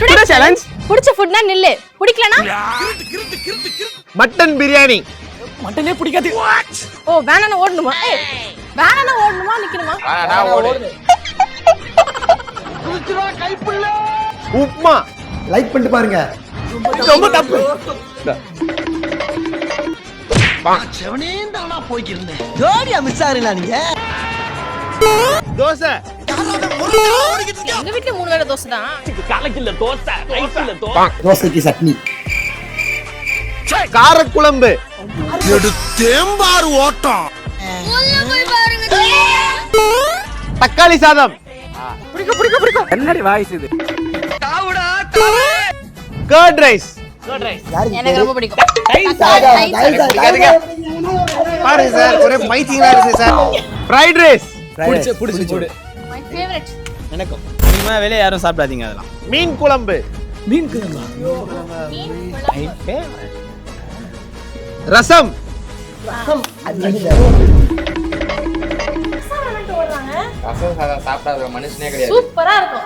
Today challenge. பிடிச்ச ஃபுட்னா நில்லு, பிடிக்கலனா மட்டன் பிரியாணி. மட்டனே பிடிக்காது. ஓ வேணானா ஓடணுமா? வேணானா ஓடணுமா நிக்கணுமா? நான் ஓடு. உப்மா. லைக் பண்ணிட்டு பாருங்க. ரொம்ப தப்பு. செவனேந்தானா போய்க்கிருந்தேன். ஜோடியா மிஸ் ஆறீங்களா நீங்க? தோசை. எங்க வீட்ல 3 வேளை தோசை தான். காலைக்குள்ள தோசை, நைட்ல தோசை. தோசைக்கு சட்னி. காரக்குழம்பு. எடுத்தேம்பாரு ஓட்டம். தக்காளி சாதம். என்னடி வாய்ஸ் இது? Curd rice. எனக்கு ரொம்ப பிடிக்கும். பாருங்க சார், ஒரே பைத்தியங்களா இருக்கு சார். Fried rice. புடிச்சு போடு. My favorite. எனக்கும். நீங்க வெளிய யாரும் சாப்பிடாதீங்க அதெல்லாம். மீன் குழம்பு. மீன் குழம்பா? ரசம். ரசம் சாதம் சாப்பிடாத மனுஷனே கிடையாது. சூப்பரா இருக்கும்.